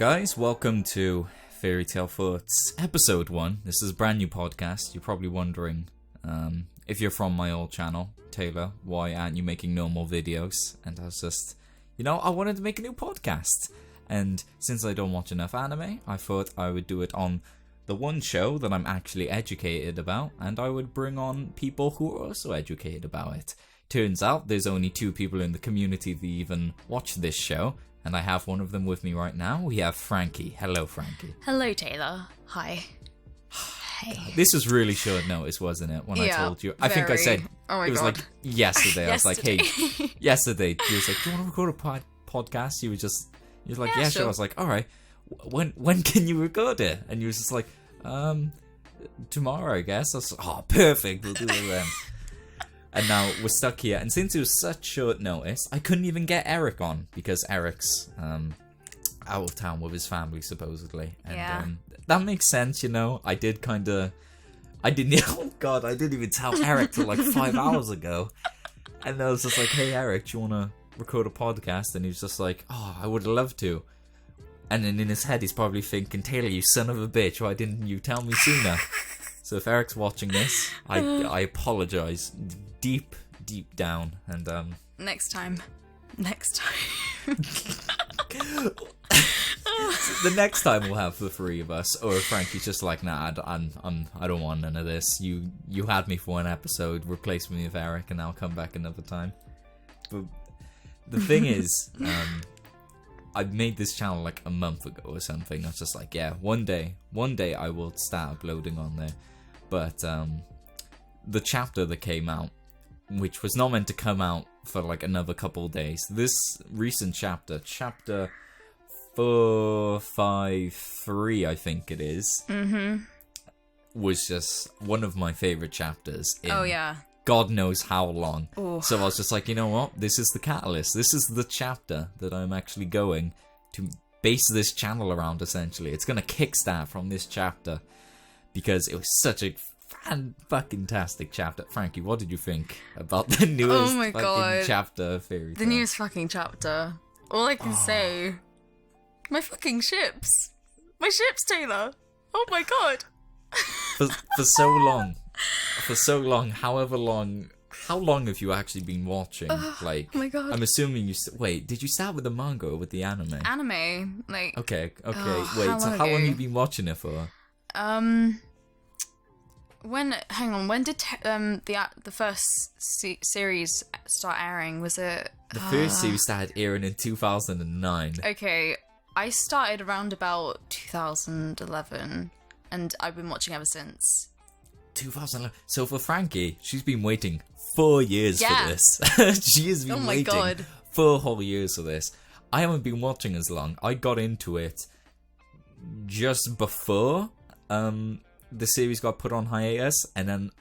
guys, welcome to Fairy Tale Thoughts Episode 1. This is a brand new podcast. You're probably wondering, if you're from my old channel, Taylor, why aren't you making no more videos? And I was just, I wanted to make a new podcast. And since I don't watch enough anime, I thought I would do it on the one show that I'm actually educated about, and I would bring on people who are also educated about it. Turns out there's only 2 people in the community that even watch this show, and I have one of them with me right now. We have Frankie. Hello, Frankie. Hello, Taylor. Hi. Hey. God, this was really short notice, wasn't it? When I told you, I think I said it was like yesterday. I was like, hey, yesterday. He was like, do you want to record a podcast? You were like, yeah, sure. I was like, all right. When can you record it? And you was just like, tomorrow, I guess. I was like, oh, perfect. We'll do it then. And now we're stuck here. And since it was such short notice, I couldn't even get Eric on because Eric's out of town with his family, supposedly. And that makes sense, I didn't, oh God, I didn't even tell Eric till like 5 hours ago. And I was just like, hey, Eric, do you want to record a podcast? And he was just like, oh, I would love to. And then in his head, he's probably thinking, Taylor, you son of a bitch, why didn't you tell me sooner? So if Eric's watching this, I apologize deep down. And Next time. The next time we'll have the 3 of us, or if Frankie's just like, nah, I don't want none of this. You had me for one episode, replace me with Eric, and I'll come back another time. But the thing is, I made this channel like a month ago or something. I was just like, yeah, one day I will start uploading on there. But the chapter that came out, which was not meant to come out for like another couple of days, this recent chapter 453, I think it is, was just one of my favorite chapters in God knows how long. Ooh. So I was just like, you know what? This is the catalyst. This is the chapter that I'm actually going to base this channel around, essentially. It's going to kickstart from this chapter because it was such a fan-fucking-tastic chapter. Frankie, what did you think about the newest chapter of Fairy Tale? The newest fucking chapter. All I can say... My fucking ships! My ships, Taylor! Oh my god! For so long, however long... How long have you actually been watching? Oh my god. I'm assuming you... Wait, did you start with the manga or with the anime? Anime, like... Okay. Wait, so how long have you been watching it for? When did the first series start airing? Was it... The first series started airing in 2009. Okay, I started around about 2011, and I've been watching ever since. 2011. So for Frankie, she's been waiting 4 years for this. She has been waiting 4 whole years for this. I haven't been watching as long. I got into it just before the series got put on hiatus, and then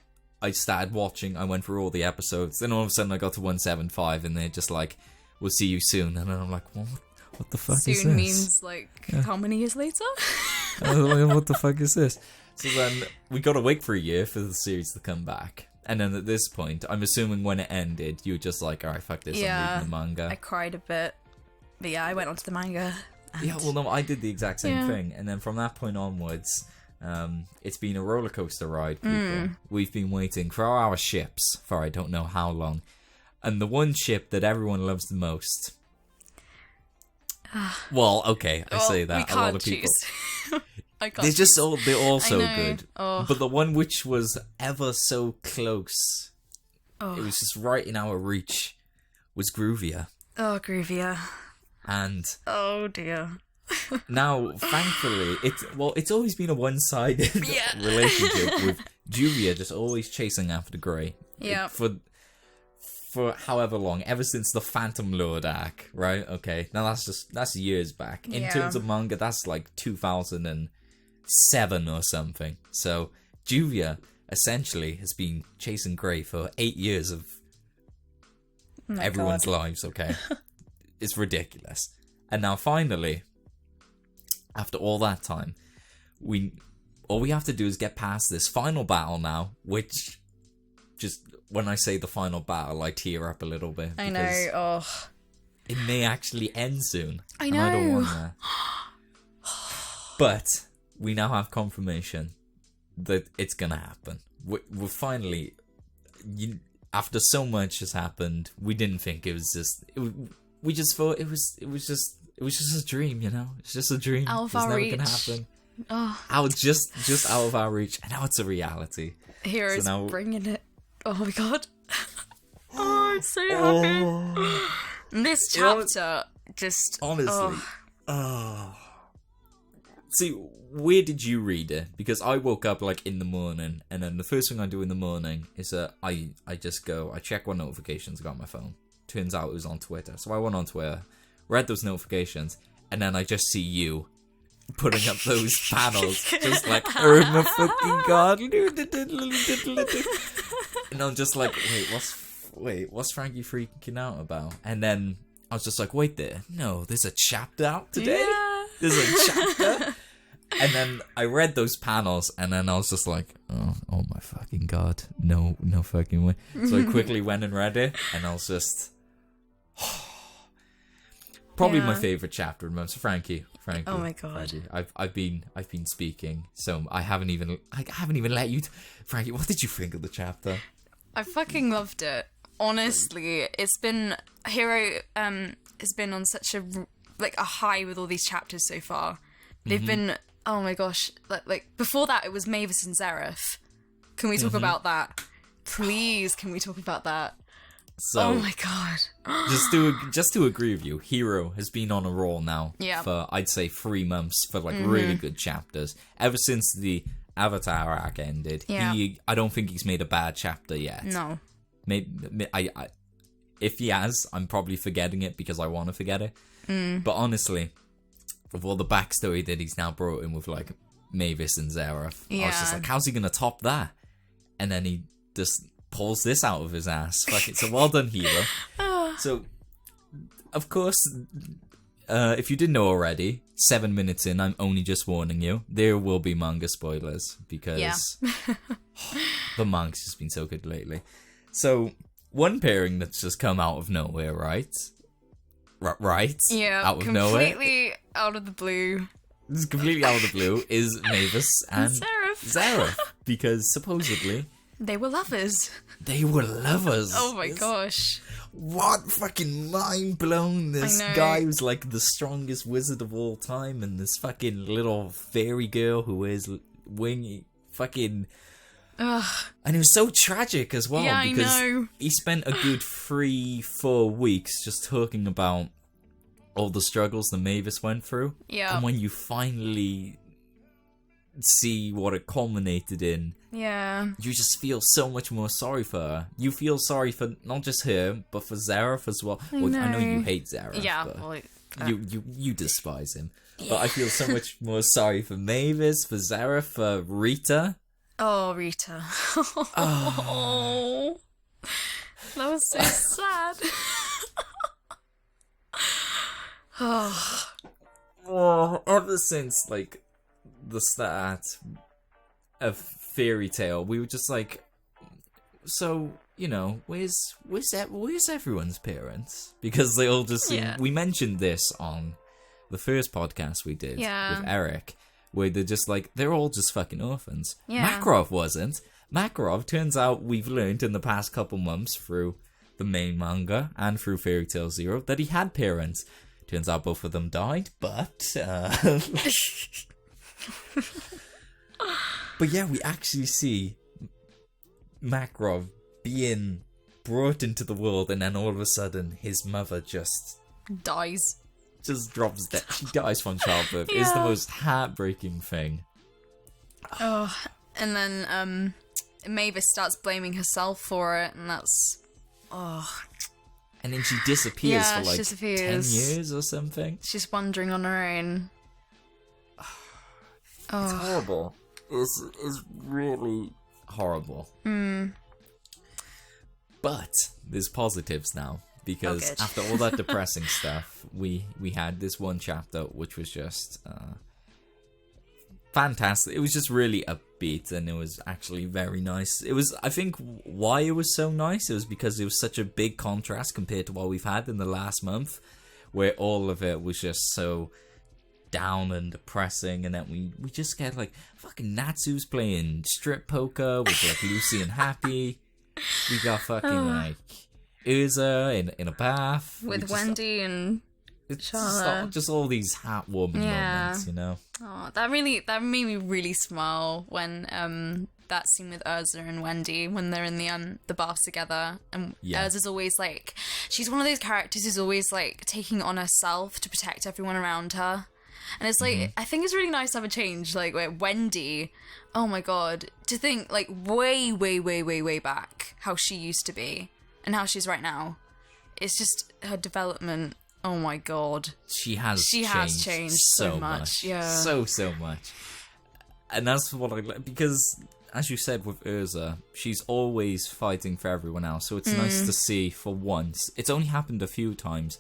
I started watching. I went through all the episodes. Then all of a sudden I got to 175, and they're just like, "We'll see you soon." And then I'm like, "What the fuck is this?" Soon means like how many years later? What the fuck is this? So then we got to wait for a year for the series to come back. And then at this point, I'm assuming when it ended, you were just like, alright, fuck this, I'm reading the manga. I cried a bit. But yeah, I went on to the manga. Yeah, well, no, I did the exact same thing. And then from that point onwards, it's been a roller coaster ride, people. We've been waiting for our ships for I don't know how long. And the one ship that everyone loves the most... Well, okay, I say that. We a lot of people... They're all so good. Oh. But the one which was ever so close, it was just right in our reach, was Groovia. Oh, Groovia. And... Oh, dear. Now, thankfully, it's always been a one-sided relationship with Juvia just always chasing after Grey. Yeah. For however long, ever since the Phantom Lord arc, right? Okay, now that's years back. In terms of manga, that's like 2007 or something. So Juvia essentially has been chasing Grey for 8 years of everyone's lives. Okay, it's ridiculous. And now finally, after all that time, all we have to do is get past this final battle now, which just. When I say the final battle, I tear up a little bit. I know. It may actually end soon. I know. I don't want that. But we now have confirmation that it's gonna happen. We're finally... after so much has happened, we didn't think it was just... we just thought it was just a dream, you know? It's just a dream. Out of our reach. It's never gonna happen. Just out of our reach. And now it's a reality. Heroes bringing it. Oh my god. Oh, I'm so happy. This chapter just... Honestly. See, where did you read it? Because I woke up like in the morning, and then the first thing I do in the morning is I just go, I check what notifications I got on my phone. Turns out it was on Twitter. So I went on Twitter, read those notifications, and then I just see you putting up those panels. Just like, oh my fucking god. And I'm just like, what's Frankie freaking out about? And then I was just like, wait there. No, there's a chapter out today? Yeah. There's a chapter? And then I read those panels, and then I was just like, oh my fucking god. No fucking way. So I quickly went and read it, and I was just... Probably my favourite chapter. Remember, Frankie. Oh my god. Frankie. I've been speaking, so I haven't even let you... Frankie, what did you think of the chapter? I fucking loved it. Honestly, it's been... Hero has been on such a high with all these chapters so far. They've been... Oh my gosh. Like before that, it was Mavis and Zeref. Can we talk about that? Please, can we talk about that? So, oh my god. just to agree with you, Hero has been on a roll now for, I'd say, 3 months for really good chapters. Ever since the Avatar arc ended, I don't think he's made a bad chapter yet. No. Maybe, if he has, I'm probably forgetting it because I want to forget it. But honestly... with all the backstory that he's now brought in with, like, Mavis and Zeref. I was just like, how's he going to top that? And then he just pulls this out of his ass. Fuck it. So well done, Hero. So, of course, if you didn't know already, 7 minutes in, I'm only just warning you, there will be manga spoilers, because the manga's just been so good lately. So, one pairing that's just come out of nowhere, right? Right? Yeah, out of nowhere. Completely out of the blue. This is completely out of the blue, is Mavis and Zeref. Because supposedly... they were lovers. They were lovers. Oh my gosh. What fucking mind blown. This guy who's like the strongest wizard of all time, and this fucking little fairy girl who wears wingy fucking... Ugh. And it was so tragic as well, because I know. He spent a good 3-4 weeks just talking about all the struggles that Mavis went through. Yeah. And when you finally see what it culminated in, you just feel so much more sorry for her. You feel sorry for not just her, but for Zeref as well. I know you hate Zeref. Yeah, but you despise him. Yeah. But I feel so much more sorry for Mavis, for Zeref, for Rita. Oh, Rita. Oh. That was so sad. Oh, ever since, like, the start of Fairy Tail, we were just like, so, you know, where's everyone's parents? Because they all just seem... We mentioned this on the first podcast we did with Eric, where they're just like, they're all just fucking orphans. Makarov wasn't. Makarov, turns out we've learned in the past couple months through the main manga and through Fairy Tail Zero that he had parents. Turns out both of them died, but... But yeah, we actually see Makarov being brought into the world, and then all of a sudden his mother just... dies. Just drops dead. She dies from childbirth. It's the most heartbreaking thing. Oh, and then Mavis starts blaming herself for it, and that's... oh... And then she disappears for like 10 disappears. years or something. She's wandering on her own. It's horrible. It's really horrible. But there's positives now. Because after all that depressing stuff, we had this one chapter which was just fantastic. It was just really upbeat, and it was actually very nice. It was, I think, why it was so nice, it was because it was such a big contrast compared to what we've had in the last month, where all of it was just so down and depressing, and then we just get like fucking Natsu's playing strip poker with like Lucy and Happy. We got fucking like Urza in a bath with Wendy and Charlotte. Just all these heartwarming moments, you know. Oh, that made me really smile when that scene with Urza and Wendy when they're in the bath together, and Urza's always like, she's one of those characters who's always like taking it on herself to protect everyone around her, and it's like I think it's really nice to have a change, like where Wendy, oh my god, to think like way back how she used to be and how she's right now, it's just her development. Oh my god, she has changed so much. Yeah, so much. And that's what I like, because as you said with Urza, she's always fighting for everyone else. So it's nice to see for once. It's only happened a few times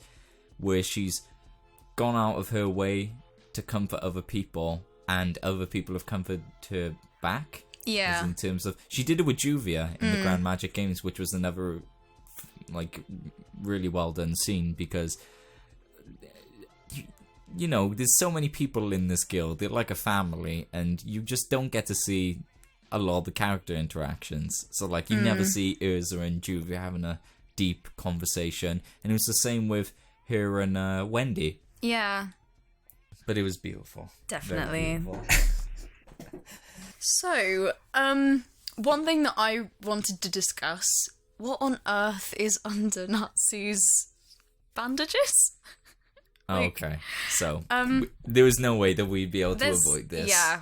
where she's gone out of her way to comfort other people, and other people have comforted her back. Yeah. As in terms of, she did it with Juvia in the Grand Magic Games, which was another like really well done scene, because you know, there's so many people in this guild. They're like a family, and you just don't get to see a lot of the character interactions. So, like, you never see Urza and Juvia having a deep conversation. And it was the same with her and Wendy. Yeah. But it was beautiful. Definitely. Beautiful. So, one thing that I wanted to discuss, what on earth is under Natsu's bandages? Okay, so there was no way that we'd be able to avoid this. Yeah.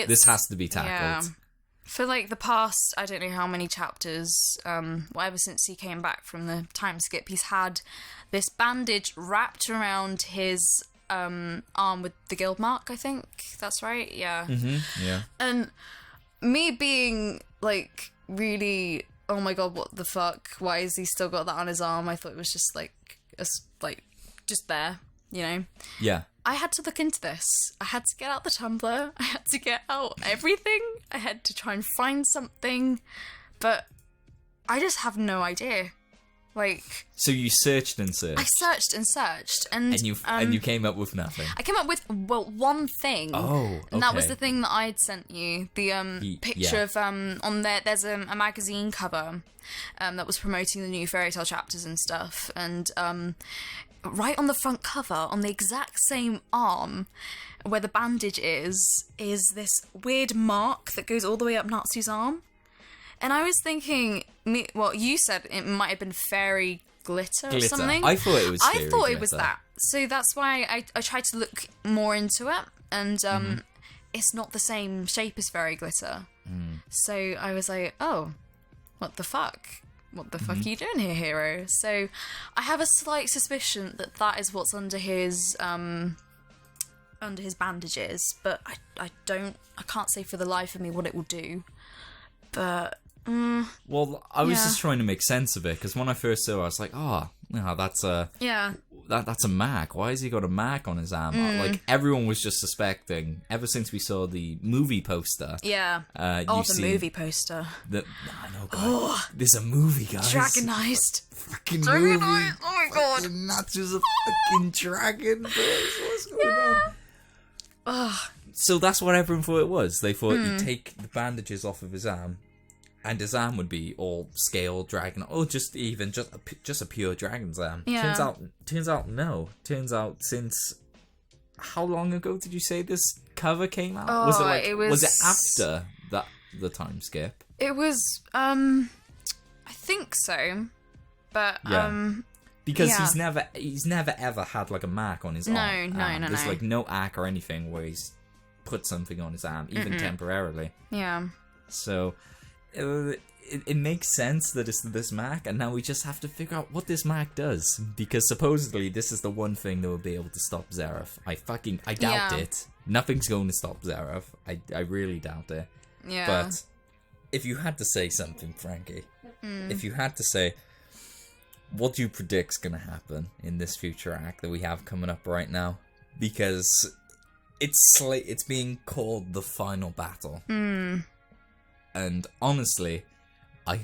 This has to be tackled. Yeah. For like the past, I don't know how many chapters, ever since he came back from the time skip, he's had this bandage wrapped around his arm with the guild mark, I think. That's right? Yeah. Yeah. And me being like really, oh my god, what the fuck? Why has he still got that on his arm? I thought it was just like just there. You know? Yeah. I had to look into this. I had to get out the Tumblr. I had to get out everything. I had to try and find something. But I just have no idea. Like... So you searched and searched? I searched and searched. And you came up with nothing? I came up with, well, one thing. Oh, okay. And that was the thing that I'd sent you. The picture of... on there, there's a magazine cover that was promoting the new fairy tale chapters and stuff. And... right on the front cover, on the exact same arm where the bandage is this weird mark that goes all the way up Natsu's arm. And I was thinking, well, you said it might have been fairy glitter or something. I thought it was fairy glitter. It was that. So that's why I tried to look more into it. And it's not the same shape as fairy glitter. So I was like, oh, what the fuck? What the fuck are you doing here, hero? So I have a slight suspicion that is what's under his bandages, but I can't say for the life of me what it will do. But well, I was just trying to make sense of it, because when I first saw it, I was like, oh, no, that's a that's a mark. Why has he got a mark on his arm? Like, everyone was just suspecting ever since we saw the movie poster. Yeah. The movie poster. I know, guys. There's a movie, guys. Dragonized. Fucking movie. Oh my god. Natsu's a fucking dragon. What's going on? So that's what everyone thought it was. They thought you'd take the bandages off of his arm, and his arm would be all scaled dragon, or just a pure dragon's arm. Yeah. Turns out no. Turns out, since how long ago did you say this cover came out? Oh, was it after the time skip? It was I think so. But because he's never ever had like a mark on his arm. No. There's like no arc or anything where he's put something on his arm, even temporarily. Yeah. So it makes sense that it's this mark, and now we just have to figure out what this mark does, because supposedly this is the one thing that will be able to stop Zeref. I doubt it. Nothing's going to stop Zeref. I really doubt it. Yeah. But if you had to say something, Frankie, if you had to say, what do you predict's going to happen in this future act that we have coming up right now? Because it's being called the final battle. And honestly, I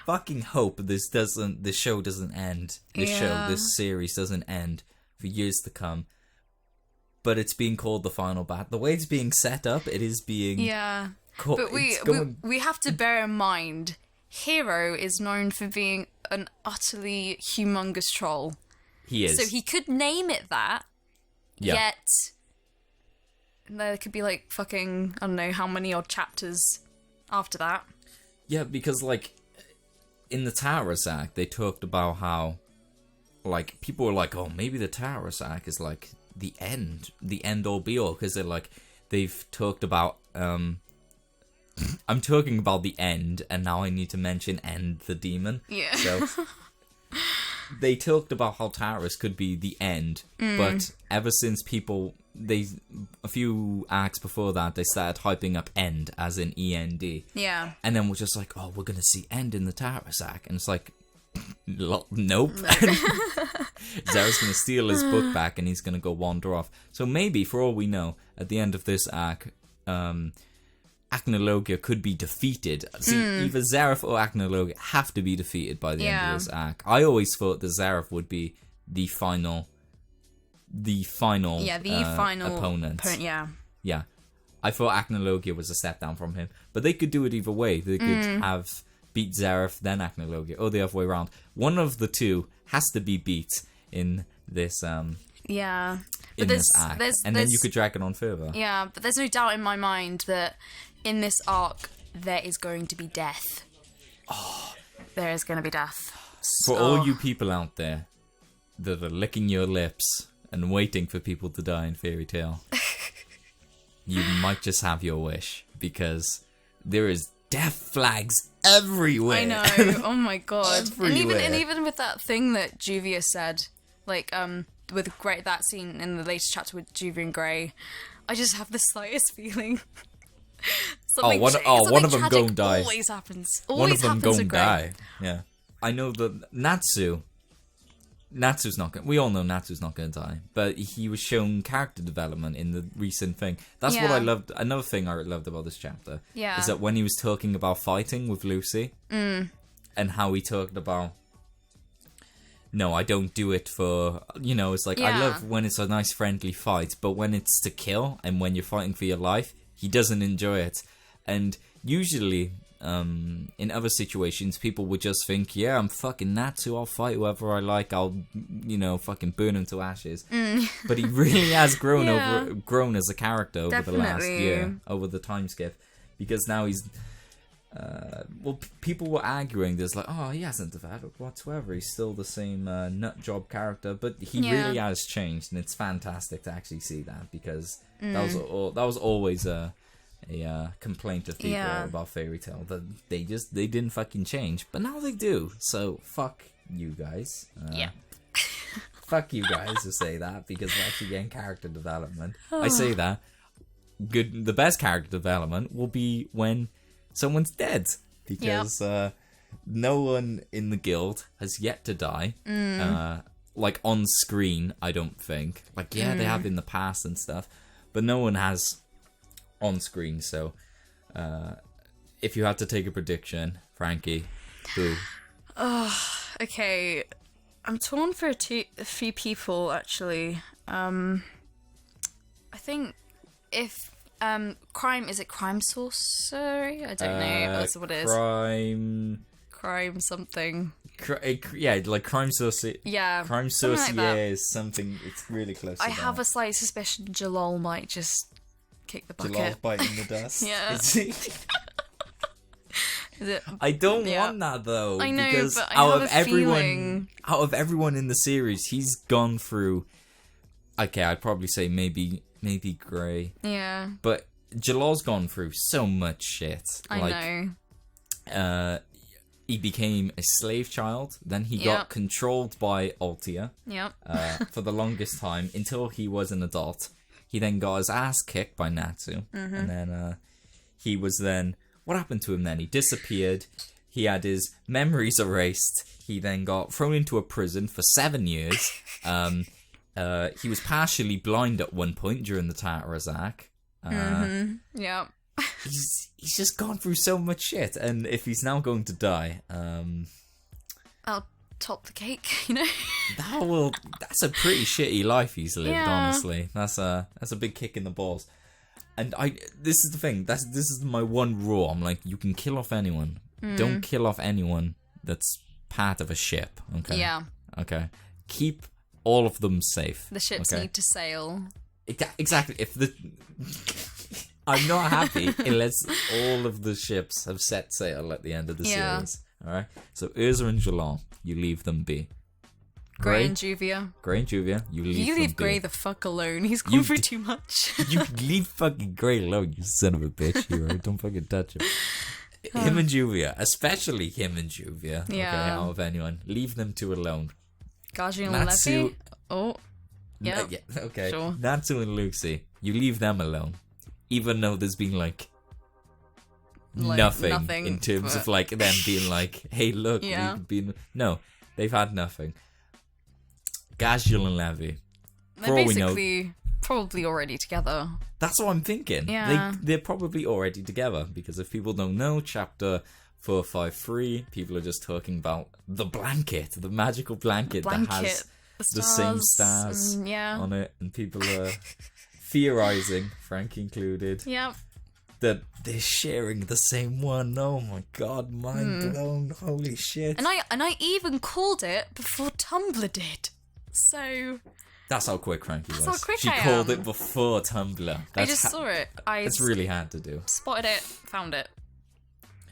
fucking hope this show doesn't end. This series doesn't end for years to come. but it's being called the final battle. The way it's being set up, it is being... Yeah. But we have to bear in mind, Hero is known for being an utterly humongous troll. He is. So he could name it that, yet there could be like fucking, I don't know how many odd chapters after that. Yeah, because like in the TARTARUS Arc, they talked about how like people were like, oh, maybe the TARTARUS Arc is like the end all be all, because they're like, they've talked about I'm talking about the end, and now I need to mention End the Demon. Yeah. So they talked about how Tartarus could be the end, but ever since a few acts before that, they started hyping up End as in END. Yeah. And then we're just like, oh, we're gonna see End in the Tartarus Arc, and it's like, nope. Zeref's gonna steal his book back, and he's gonna go wander off. So maybe, for all we know, at the end of this arc, Acnologia could be defeated. See, either Zeref or Acnologia have to be defeated by the end of this arc. I always thought that Zeref would be the final opponent. Yeah. I thought Acnologia was a step down from him. But they could do it either way. They could have beat Zeref, then Acnologia, or the other way around. One of the two has to be beat in this this arc. And then you could drag it on further. Yeah, but there's no doubt in my mind that in this arc, there is going to be death. Oh. There is going to be death. For all you people out there that are licking your lips and waiting for people to die in Fairy Tail, you might just have your wish, because there is death flags everywhere. I know. Oh my god. and even with that thing that Juvia said, like with Grey, that scene in the latest chapter with Juvia and Grey, I just have the slightest feeling. One of them go and die. Always happens. One of them go and die. Yeah, I know that Natsu's not going. We all know Natsu's not going to die, but he was shown character development in the recent thing. That's what I loved. Another thing I loved about this chapter is that when he was talking about fighting with Lucy, and how he talked about, no, I don't do it for, it's like, I love when it's a nice friendly fight, but when it's to kill and when you're fighting for your life, he doesn't enjoy it. And usually, in other situations, people would just think, yeah, I'm fucking Natsu, I'll fight whoever I like, I'll, fucking burn him to ashes. But he really has grown as a character over the last year, over the time skip, because now he's, people were arguing, there's like, oh, he hasn't developed whatsoever, he's still the same nut job character, but he really has changed, and it's fantastic to actually see that, because that was always a complaint of people about Fairy Tail, that they didn't fucking change, but now they do. So fuck you guys. Fuck you guys who say that, because we're actually getting character development. I say that the best character development will be when someone's dead, because no one in the guild has yet to die. Like on screen, I don't think. Like they have in the past and stuff, but no one has on screen. So if you had to take a prediction, Frankie, who? Okay, I'm torn for a few people, actually. I think if Crime Sorcery? I don't know. That's what it is. Crime something. Like Crime Sorcery. Yeah. Crime Sorcery is something. It's really close. I have a slight suspicion Jalal might just kick the bucket. Jalal's biting the dust. Yeah. I don't want that though. I know, because but I have a feeling. Out of everyone in the series, he's gone through. Okay, I'd probably say maybe Grey. Yeah. But Jalal's gone through so much shit. I know. He became a slave child. Then he got controlled by Altia. Yep. For the longest time until he was an adult. He then got his ass kicked by Natsu, and then he was then. What happened to him then? He disappeared. He had his memories erased. He then got thrown into a prison for 7 years. He was partially blind at one point during the TARTARUS Arc. Yeah. He's just gone through so much shit, and if he's now going to die, top the cake, you know? That's a pretty shitty life he's lived, honestly. That's a big kick in the balls. And this is the thing, this is my one rule. I'm like, you can kill off anyone. Don't kill off anyone that's part of a ship, okay? Yeah. Okay. Keep all of them safe. The ships need to sail. Exactly. I'm not happy unless all of the ships have set sail at the end of the series. Alright? So Urza and Jalon, you leave them be. Gray and Juvia, you leave Gray the fuck alone. He's gone through too much. You leave fucking Gray alone, you son of a bitch. Hero. Don't fucking touch him. Him and Juvia, especially him and Juvia. Yeah. Okay, out of anyone, leave them two alone. Gaji and Levy. Oh, yeah. Okay. Sure. Natsu and Lucy, you leave them alone, even though there's been nothing in terms of them being like, hey, look, we've been. No, they've had nothing. Gajiel and Levy. They're basically probably already together. That's what I'm thinking. Yeah. They're probably already together, because if people don't know, chapter 453, people are just talking about the blanket, the magical blanket that has the same stars on it, and people are theorizing, Frankie included. Yep. That they're sharing the same one. Oh my god, mind blown. Holy shit. And I even called it before Tumblr did. So that's how quick Frankie was. That's how quick she called it before Tumblr. I just saw it. It's really hard to do. Spotted it, found it.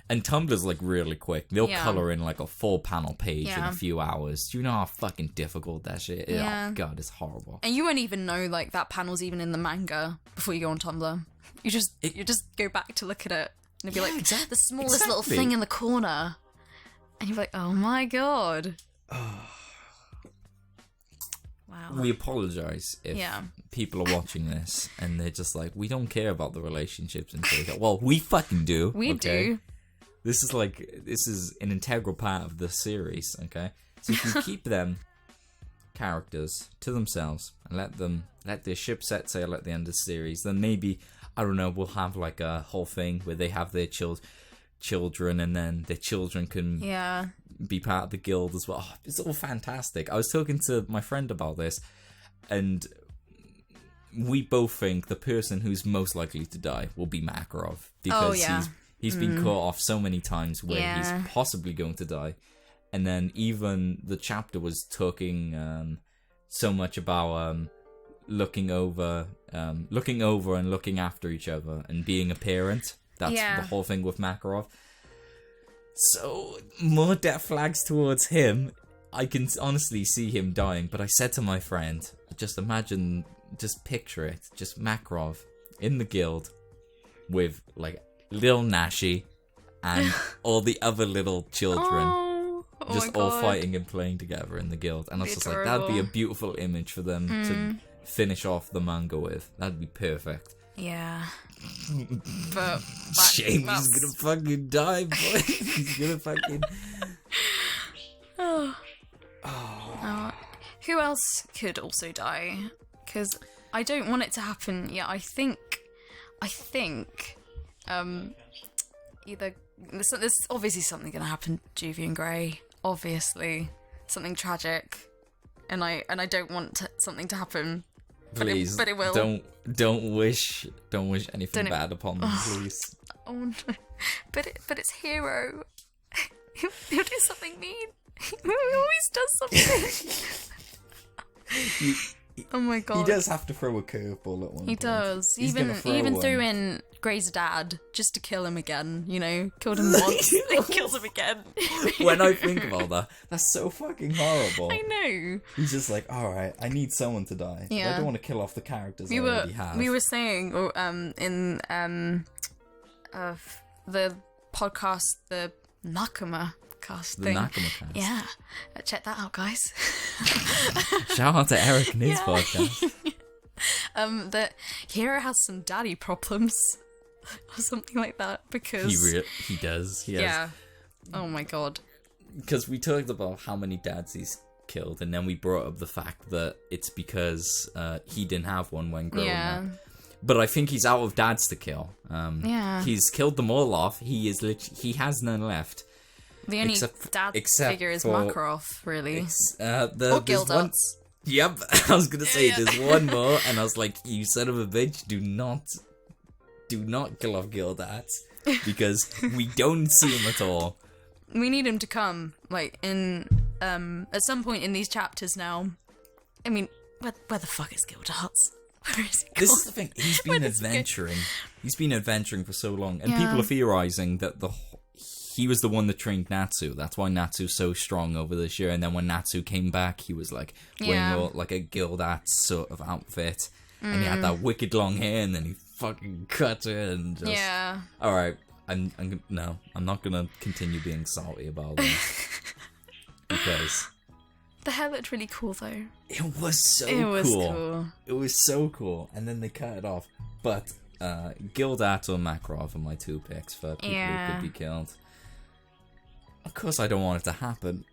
And Tumblr's really quick. They'll colour in a 4-panel page in a few hours. Do you know how fucking difficult that shit is? Yeah. Oh god, it's horrible. And you won't even know that panel's even in the manga before you go on Tumblr. You just go back to look at it and you'll be the smallest little thing in the corner. And you're like, oh my god. Wow. We apologise if people are watching this and they're just like, we don't care about the relationships until well, we fucking do. We do. This is an integral part of the series, okay? So if you keep them characters to themselves and let their ship set sail at the end of the series, then maybe, I don't know, we'll have a whole thing where they have their children and then their children can be part of the guild as well. Oh, it's all fantastic. I was talking to my friend about this, and we both think the person who's most likely to die will be Makarov, because he's been caught off so many times where he's possibly going to die. And then even the chapter was talking so much about looking over and looking after each other and being a parent. That's the whole thing with Makarov. So, more death flags towards him. I can honestly see him dying, but I said to my friend, just picture it, just Makarov in the guild with Lil Nashi and all the other little children just all fighting and playing together in the guild. And I was just like, that'd be a beautiful image for them to finish off the manga with. That'd be perfect. Yeah. But Shame he's gonna fucking die, boy. He's gonna fucking who else could also die? Because I don't want it to happen. Yeah, I think either there's obviously something gonna happen to Juvia and Gray, obviously something tragic, and I don't want something to happen. Please, but it will. Don't wish anything bad upon them, please. Oh no! But it's Hero. He'll do something mean. He always does something. Oh my god! He does have to throw a curveball at one point. He does. He even threw in Gray's dad just to kill him again. You know, killed him once, then kills him again. When I think about that, that's so fucking horrible. I know. He's just like, all right, I need someone to die. Yeah. I don't want to kill off the characters I already have. We were saying, in the podcast, the Nakama cast thing. The Nakama cast. Yeah, check that out, guys. Shout out to Eric and his podcast. That Hero has some daddy problems or something like that, because he does. He has. Yeah. Oh my god. Because we talked about how many dads he's killed, and then we brought up the fact that it's because he didn't have one when growing up. But I think he's out of dads to kill. He's killed them all off. He has none left. The only dad figure is Makarov, really. Or Gildarts. Yep, I was gonna say there's one more, and I was like, you son of a bitch, do not kill off Gildarts, because we don't see him at all. We need him to come, like, in, at some point in these chapters now. I mean, where the fuck is Gildarts? Where is he? This is the thing, he's been adventuring. He's been adventuring for so long, and people are theorizing that he was the one that trained Natsu. That's why Natsu's so strong over this year. And then when Natsu came back, he was like wearing more like a Gildarts sort of outfit, and he had that wicked long hair, and then he fucking cut it and just. Yeah. All right, I'm not gonna continue being salty about this because the hair looked really cool though. It was so cool. It was so cool, and then they cut it off. But Gildarts or Makarov are my two picks for people who could be killed. Of course, I don't want it to happen.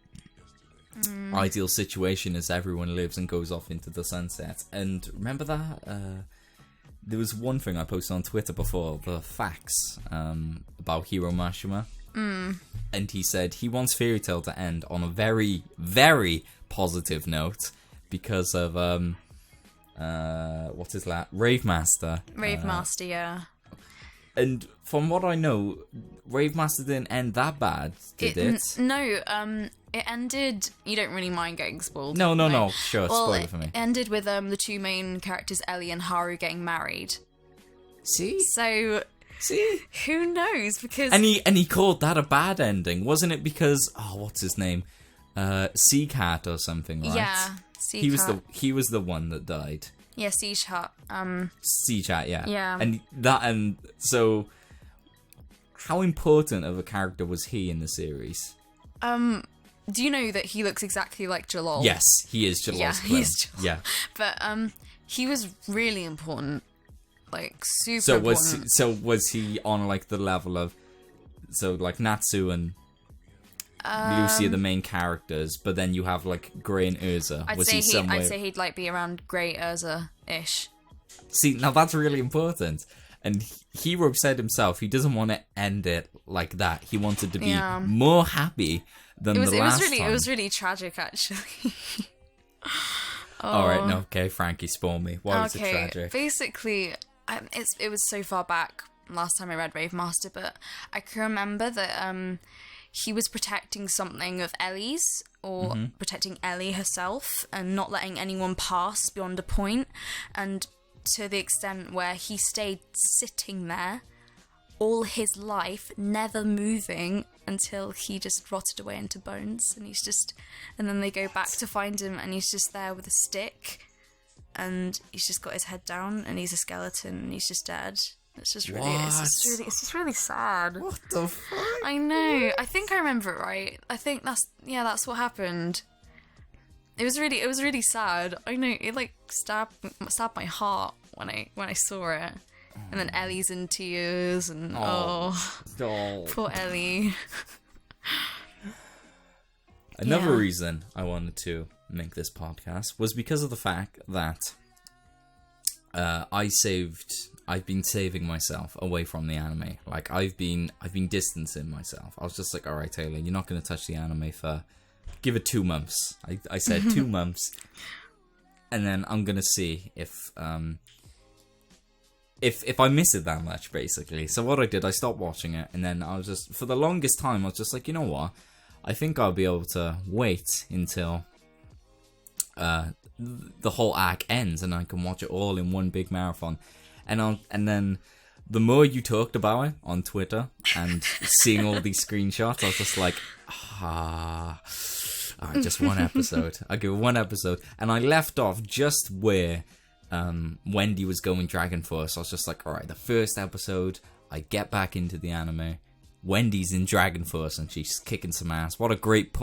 Ideal situation is everyone lives and goes off into the sunset. And remember that? There was one thing I posted on Twitter before, the facts about Hiro Mashima. And he said he wants Fairy Tail to end on a very, very positive note because of, what is that? Rave Master. Rave Master, yeah. And from what I know, Rave Master didn't end that bad, did it? No, it ended... You don't really mind getting spoiled. No, sure, spoil it for me. It ended with the two main characters, Ellie and Haru, getting married. See? So... See? Who knows? Because... And he called that a bad ending, wasn't it? Because... Oh, what's his name? Sea Cat or something, right? Yeah, Sea Cat. He was the one that died. Yeah, Sea Cat. Sea Cat, yeah. Yeah. And so, how important of a character was he in the series? Do you know that he looks exactly like Jalal? Yes, he is Jalal's clone. He is Jalal. Yeah. But he was really important, like super important. So was he on like the level of, so like Natsu and Lucy are the main characters, but then you have like Grey and Urza. I'd say he'd like be around Grey Urza-ish. See, now that's really important. And Hiro said himself he doesn't want to end it like that. He wanted to be more happy than the last time. It was really tragic, actually. All right, no, okay, Frankie, spoil me. Why was it tragic? Basically, it was so far back last time I read Rave Master, but I can remember that he was protecting something of Ellie's, or protecting Ellie herself, and not letting anyone pass beyond a point, and to the extent where he stayed sitting there all his life, never moving, until he just rotted away into bones, and then they go back to find him, and he's just there with a stick, and he's just got his head down, and he's a skeleton, and he's just dead. It's just really sad. What the fuck? I know. I think I remember it right. I think that's what happened. It was really sad. I know, it like stabbed my heart when I saw it. And then Ellie's in tears, and poor Ellie. Another reason I wanted to make this podcast was because of the fact that I've been saving myself away from the anime. Like I've been distancing myself. I was just like, all right, Taylor, you're not going to touch the anime for, give it 2 months. I said 2 months, and then I'm gonna see if I miss it that much, basically. So what I did, I stopped watching it, and then I was just, for the longest time, I was just like, you know what? I think I'll be able to wait until the whole arc ends, and I can watch it all in one big marathon. And then the more you talked about it on Twitter and seeing all these screenshots, I was just like, all right, just one episode. I'll give it one episode. And I left off just where Wendy was going Dragon Force. I was just like, all right, the first episode, I get back into the anime. Wendy's in Dragon Force and she's kicking some ass. What a great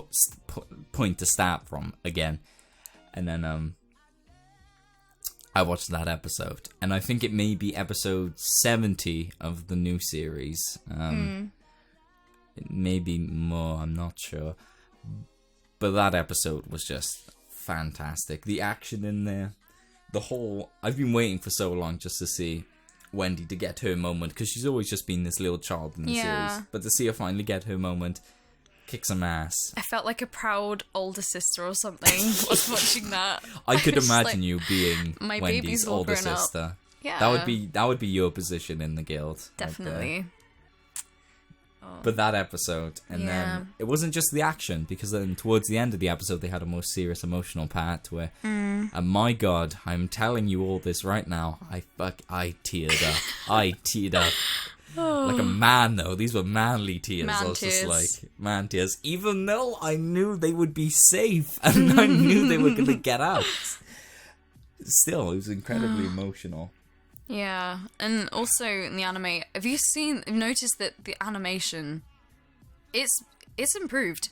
point to start from again. And then I watched that episode, and I think it may be episode 70 of the new series. It may be more, I'm not sure. But that episode was just fantastic. The action in there, I've been waiting for so long just to see Wendy to get her moment, because she's always just been this little child in the series. But to see her finally get her moment, kick some ass. I felt like a proud older sister or something was watching that. I could imagine you being my Wendy's baby's all older grown up. sister. Yeah. That would be your position in the guild. Definitely. But that episode, and then it wasn't just the action, because then towards the end of the episode they had a more serious emotional part where, and my God, I'm telling you all this right now, I teared up. I teared up. Like a man, though. These were manly tears. I was just like, man tears. Even though I knew they would be safe, and I knew they were going to get out. Still, it was incredibly emotional. Yeah, and also in the anime, have you noticed that the animation, it's improved.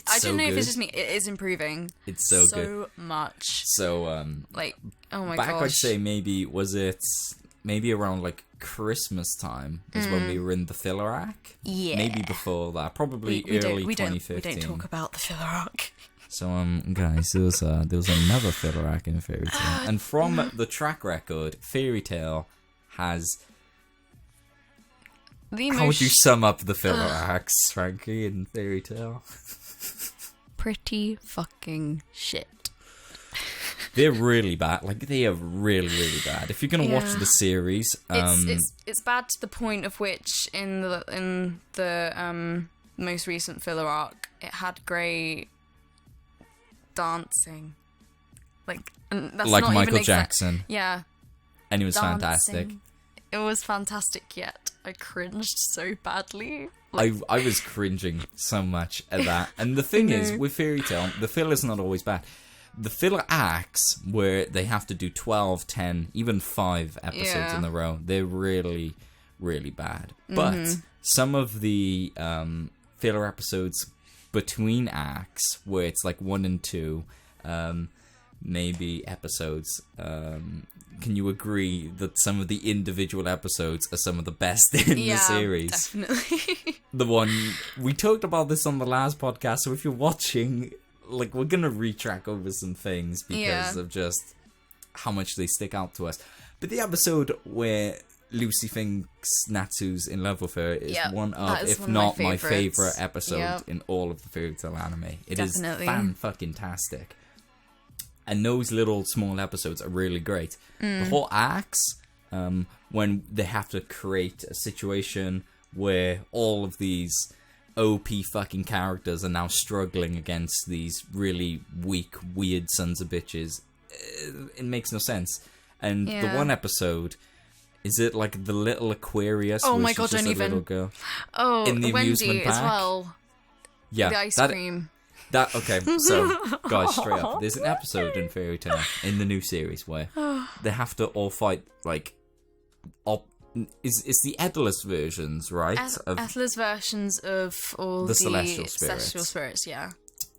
I don't know if it's just me, it is improving. It's so good. So much. So, like, oh my gosh. gosh. I'd say maybe around like Christmas time is when we were in the filler arc. Yeah. Maybe before that, probably early 2015. We don't talk about the filler arc. So, guys, there was another filler arc in Fairy Tail, and from the track record, Fairy Tail has. How would you sum up the filler arcs, Frankie, in Fairy Tail? Pretty fucking shit. They're really bad. Like, they are really, really bad. If you're gonna watch the series, it's bad to the point of which in the most recent filler arc, it had great dancing, like that's like not Michael even Jackson. Yeah, and it was dancing. Fantastic. It was fantastic. Yet I cringed so badly. I was cringing so much at that. And the thing is, with Fairy Tail, the filler's not always bad. The filler arcs where they have to do 12, 10, even 5 episodes in a row, they're really, really bad. But some of the filler episodes between acts, where it's like 1 and 2, maybe episodes, can you agree that some of the individual episodes are some of the best in the series? Definitely. The one, we talked about this on the last podcast, so if you're watching, like, we're gonna retrack over some things because of just how much they stick out to us. But the episode where Lucy thinks Natsu's in love with her is one of, if not my favorite episode in all of the Fairy Tail anime. It is fan-fucking-tastic. And those little small episodes are really great. The whole arcs, when they have to create a situation where all of these OP fucking characters are now struggling against these really weak, weird sons of bitches, it makes no sense. And the one episode, is it like the little Aquarius? Oh my God, she's just don't a even. Little girl Oh, in the amusement Wendy park? as well. Yeah, the ice cream. Okay, so guys, straight up, there's an episode in Fairy Tail in the new series where they have to all fight like, it's the Edless versions, right? Edless versions of all the celestial spirits, yeah.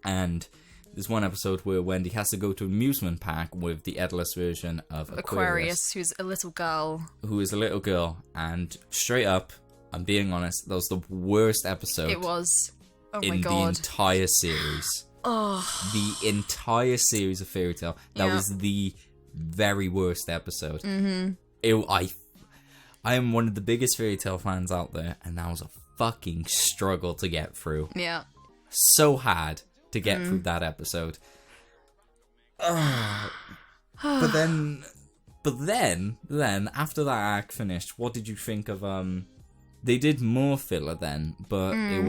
And there's one episode where Wendy has to go to an amusement park with the Edless version of Aquarius, who's a little girl. Who is a little girl, and straight up, I'm being honest, that was the worst episode. It was. Oh my God. In the entire series. Oh. The entire series of Fairy Tail. That was the very worst episode. I am one of the biggest Fairy Tail fans out there, and that was a fucking struggle to get through. Yeah. So hard to get through that episode. But then after that arc finished, what did you think of they did more filler then, but it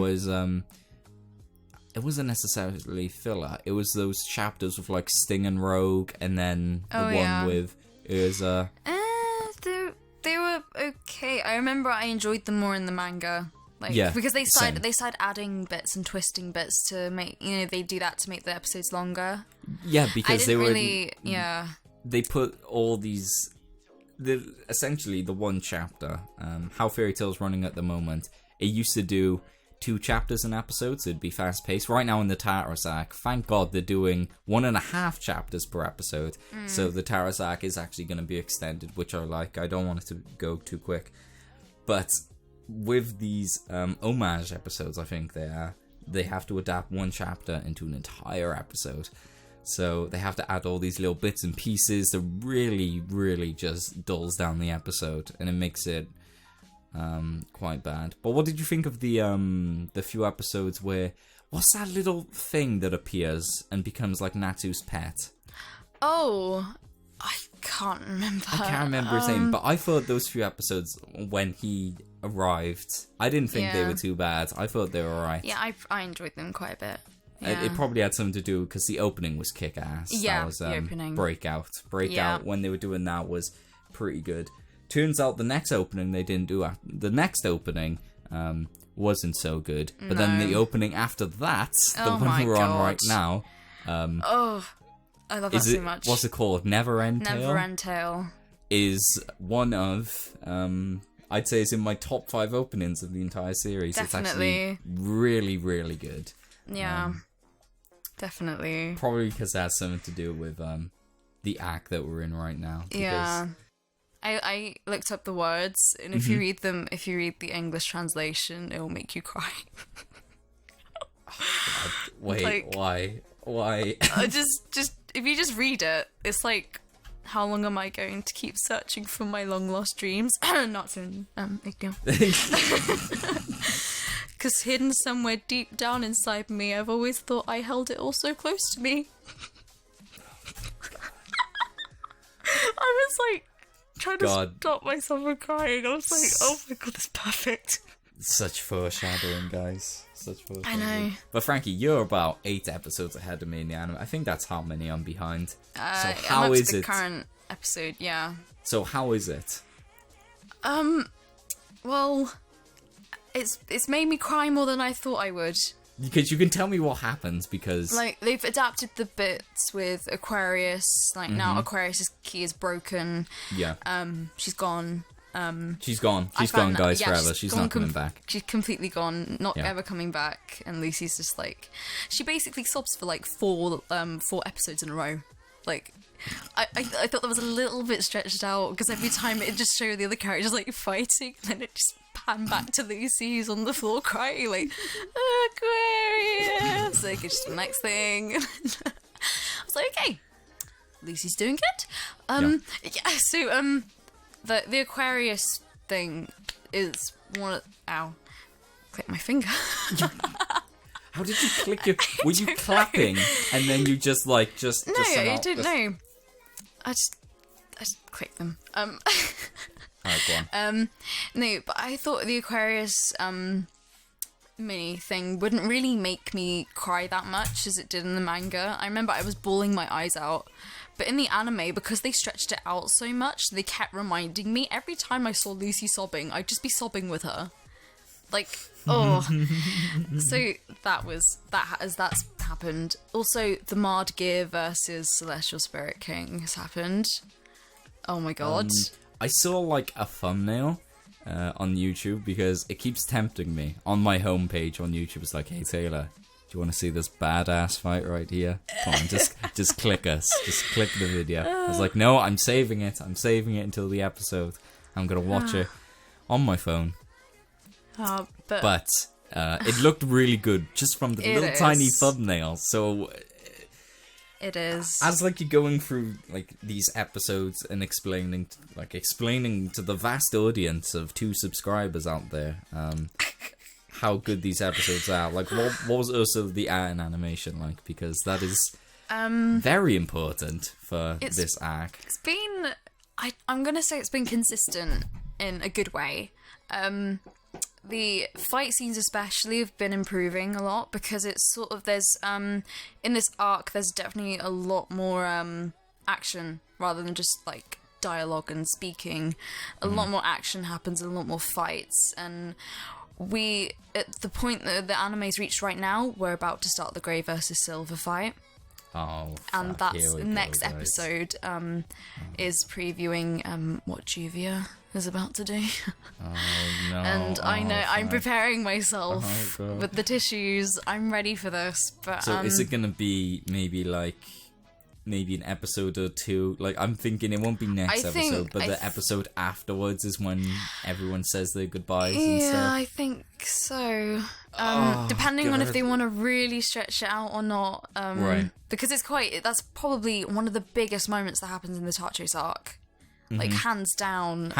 wasn't necessarily filler. It was those chapters with like Sting and Rogue, and then the one with Urza. They were okay. I remember I enjoyed them more in the manga. Because they started adding bits and twisting bits to make, they do that to make the episodes longer. Yeah, because they put all these, essentially the one chapter, how Fairy Tail's running at the moment, it used to do 2 chapters an episode, so it'd be fast paced. Right now in the TARTARUS arc, thank God they're doing 1.5 chapters per episode, so the TARTARUS arc is actually going to be extended, which I like. I don't want it to go too quick. But with these homage episodes, I think they have to adapt 1 chapter into an entire episode. So they have to add all these little bits and pieces that really, really just dulls down the episode, and it makes it quite bad. But what did you think of the few episodes where, what's that little thing that appears and becomes like Natsu's pet? Oh, I can't remember. I can't remember his name, but I thought those few episodes when he arrived, I didn't think they were too bad. I thought they were alright. Yeah, I enjoyed them quite a bit. Yeah. It probably had something to do because the opening was kick-ass. Yeah, that was, the opening. Breakout when they were doing that was pretty good. Turns out the next opening they didn't do. The next opening wasn't so good. But then the opening after that, the one we're on right now. I love that so much. What's it called? Never End Tale? Never End Tale. Is one of, I'd say it's in my top 5 openings of the entire series. Definitely. It's actually really, really good. Yeah. Definitely. Probably because it has something to do with the act that we're in right now. Yeah. I looked up the words, and if you read them, if you read the English translation, it will make you cry. God. Wait, why? Just if you just read it, it's like, how long am I going to keep searching for my long lost dreams? Not soon. Because hidden somewhere deep down inside me, I've always thought I held it all so close to me. I was like, trying to stop myself from crying. I was like, oh my god, that's perfect. Such foreshadowing, guys. Such foreshadowing. I know. But Frankie, you're about 8 episodes ahead of me in the anime. I think that's how many I'm behind. So how I'm up is to the it? Current episode, yeah. So how is it? Well, it's made me cry more than I thought I would. Because you can tell me what happens, because... Like, they've adapted the bits with Aquarius. Like, now Aquarius' key is broken. Yeah. She's gone. She's gone. She's gone, guys, forever. She's not coming back. She's completely gone, not ever coming back. And Lucy's just like... She basically sobs for, like, 4 episodes in a row. Like... I thought that was a little bit stretched out, because every time it just showed the other characters like fighting, and then it just panned back to Lucy who's on the floor crying like, Aquarius, like it's just the next thing. I was like, okay, Lucy's doing good. So the Aquarius thing is one of... Ow, click my finger. How did you click your... Were you clapping and then you just like just... No, I didn't know. I just clicked them. Alright, go on. No, but I thought the Aquarius mini thing wouldn't really make me cry that much as it did in the manga. I remember I was bawling my eyes out. But in the anime, because they stretched it out so much, they kept reminding me every time I saw Lucy sobbing, I'd just be sobbing with her. Like, oh. So that's happened. Also, the Mard Gear versus Celestial Spirit King has happened. Oh my god. I saw like a thumbnail on YouTube because it keeps tempting me. On my homepage on YouTube, it's like, hey Taylor, do you want to see this badass fight right here? Come on, just click us. Just click the video. I was like, no, I'm saving it. I'm saving it until the episode. I'm going to watch it on my phone. But it looked really good just from the little tiny thumbnail. So it is. As like you're going through like these episodes and explaining to the vast audience of 2 subscribers out there how good these episodes are. Like what was also the art and animation like, because that is very important for this arc. It's been I'm gonna say it's been consistent in a good way. The fight scenes especially have been improving a lot, because it's sort of, there's in this arc there's definitely a lot more action rather than just like dialogue and speaking. A lot more action happens, a lot more fights, and we, at the point that the anime's reached right now, we're about to start the Grey versus Silver fight. Oh, and that's next episode is previewing what Juvia is about to do. Oh no. And I know I'm preparing myself with the tissues. I'm ready for this. But so is it gonna be maybe an episode or 2? Like, I'm thinking it won't be next episode, but the episode afterwards is when everyone says their goodbyes and stuff. Yeah, I think so. Depending on if they want to really stretch it out or not. Right. Because that's probably one of the biggest moments that happens in the Tartarus arc. like hands down,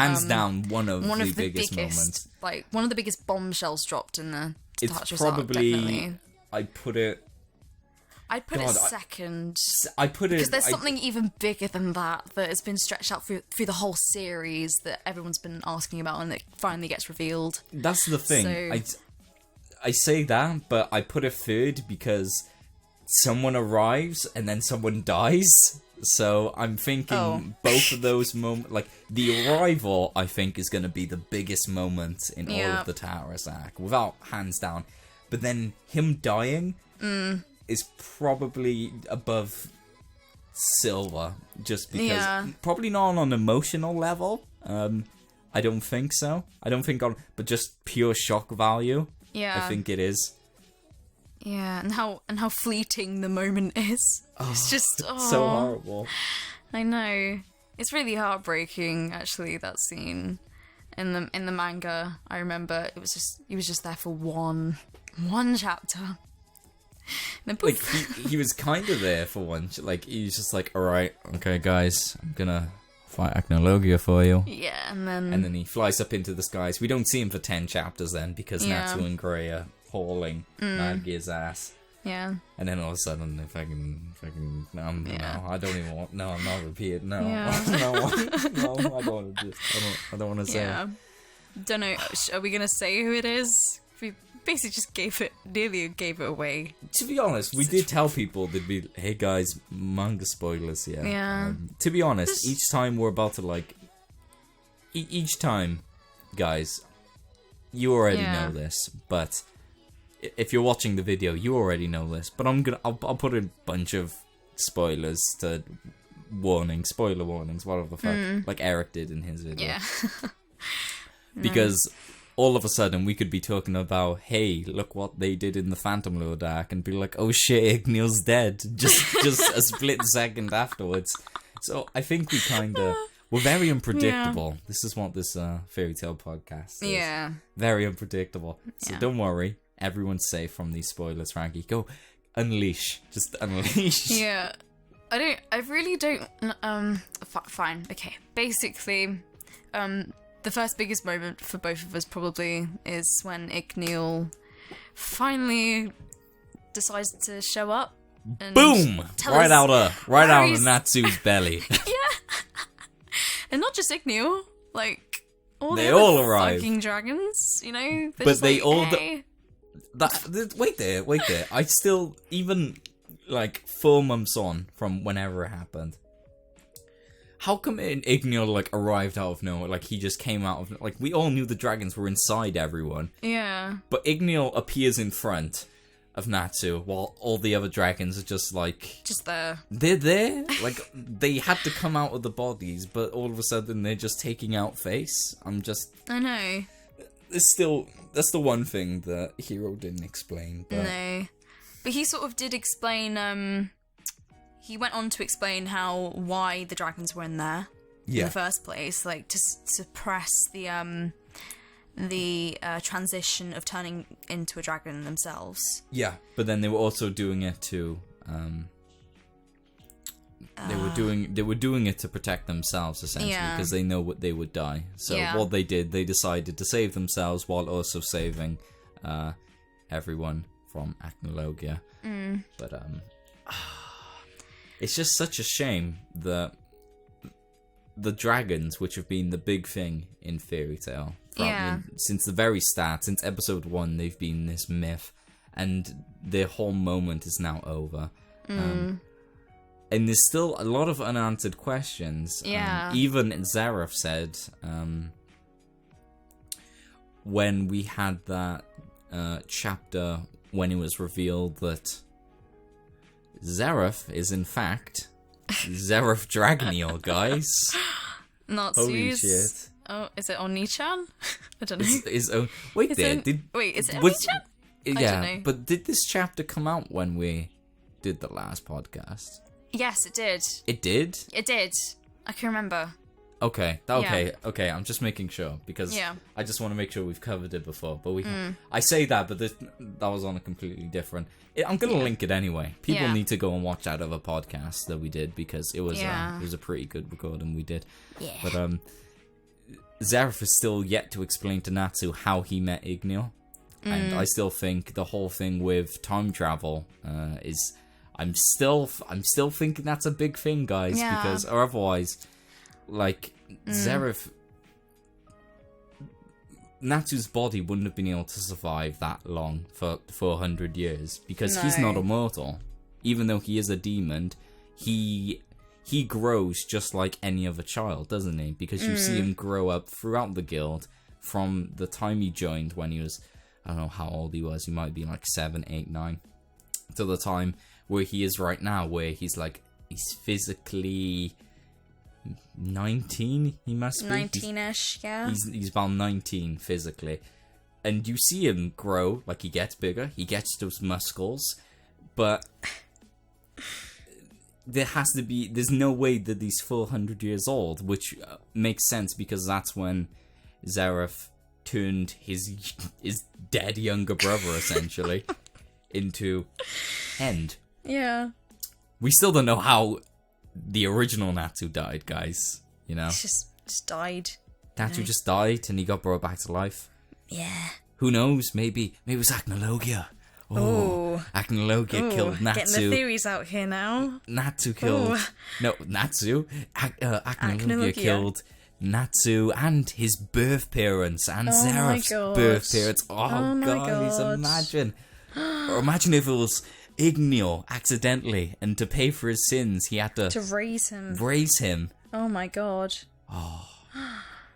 one of the biggest moments, like one of the biggest bombshells dropped in the it's Tartarus probably arc, definitely. I'd put it second. I put it because there's something even bigger than that has been stretched out through the whole series that everyone's been asking about, and it finally gets revealed. That's the thing. I say that, but I put it third because someone arrives and then someone dies. So I'm thinking both of those moments, like the arrival, I think is going to be the biggest moment in all of the Tartarus arc, without hands down. But then him dying is probably above Silver, just because probably not on an emotional level. I don't think so. I don't think but just pure shock value. Yeah, I think it is. Yeah, and how fleeting the moment is. It's just so horrible. I know. It's really heartbreaking, actually, that scene in the manga. I remember he was just there for one chapter. And then, like he was kind of there for one. Like he was just like, all right, okay, guys, I'm gonna fight Acnologia for you. Yeah, and then he flies up into the skies. We don't see him for 10 chapters then because Natsu and Gray are hauling Mad Gear's ass. Yeah. And then all of a sudden, fucking, no, I don't even want. No, I'm not repeating. No, no, I don't want to. I don't want to say. Yeah. Don't know. Are we gonna say who it is? We basically just nearly gave it away. To be honest, we did tell people they'd be, hey guys, manga spoilers here. Yeah. To be honest, each time we're about to each time, guys, you already know this, but if you're watching the video, you already know this. But I'll put a bunch of spoilers to spoiler warnings, whatever the fuck, like Eric did in his video. Yeah. Because all of a sudden we could be talking about, hey, look what they did in the Phantom Lord arc, and be like, oh shit, Ignil's dead, just a split second afterwards. So I think we're very unpredictable. Yeah. This is what this fairy tale podcast is. Yeah. Very unpredictable. So don't worry, everyone's safe from these spoilers, Frankie. Go unleash. Just unleash. Yeah. I really don't fine. Okay. Basically, the first biggest moment for both of us probably is when Ignil finally decides to show up. And boom! Right out of Natsu's belly. Yeah. And not just Ignil, like they all arrive. Fucking dragons, you know. But they like, all. hey. Wait there. I still, even like 4 months on from whenever it happened. How come Ignil arrived out of nowhere? Like he just came out of we all knew the dragons were inside everyone. Yeah. But Ignil appears in front of Natsu while all the other dragons are just there. They're there. They had to come out of the bodies, but all of a sudden they're just taking out face. I know. That's the one thing that Hero didn't explain. But... No. But he sort of did explain. He went on to explain why the dragons were in there in the first place, to suppress the transition of turning into a dragon themselves. Yeah, but then they were also doing it to they were doing it to protect themselves essentially because they know they would die. So what they did, they decided to save themselves while also saving everyone from Acnologia. But it's just such a shame that the dragons, which have been the big thing in fairy tale since the very start, since episode 1, they've been this myth, and their whole moment is now over. And there's still a lot of unanswered questions. Even Zeref said when we had that chapter when it was revealed that Zeref is in fact Zeref Dragoneel, guys. Natsu's... Holy shit. Oh, is it Oni-chan? I don't know. Wait, is it Oni-chan? Yeah, but did this chapter come out when we did the last podcast? Yes, it did. It did? It did. I can remember. Okay. I'm just making sure because I just want to make sure we've covered it before. But I say that, but that was on a completely different. I'm gonna link it anyway. People need to go and watch that other podcast that we did because it was a pretty good recording we did. Yeah. But Zeref is still yet to explain to Natsu how he met Igneo, and I still think the whole thing with time travel is. I'm still thinking that's a big thing, guys, because or otherwise. Like, Zeref... Natsu's body wouldn't have been able to survive that long for 400 years, because he's not immortal. Even though he is a demon, he grows just like any other child, doesn't he? Because you see him grow up throughout the guild, from the time he joined when he was... I don't know how old he was, he might be like 7, 8, 9, to the time where he is right now, where he's physically... 19 he must be 19ish. He's about 19 physically, and you see him grow, like he gets bigger, he gets those muscles, but there's no way that he's 400 years old, which makes sense because that's when Zeref turned his dead younger brother essentially into End. We still don't know how the original Natsu died, guys. You know, he just died. Natsu just died, and he got brought back to life. Yeah. Who knows? Maybe it was Acnologia. Acnologia killed Natsu. Getting the theories out here now. Natsu killed. No, Natsu. Acnologia killed Natsu and his birth parents and Zeref's birth parents. Oh guys, imagine. Or imagine if it was Igneo accidentally, and to pay for his sins, he had to raise him. Oh my god. Oh,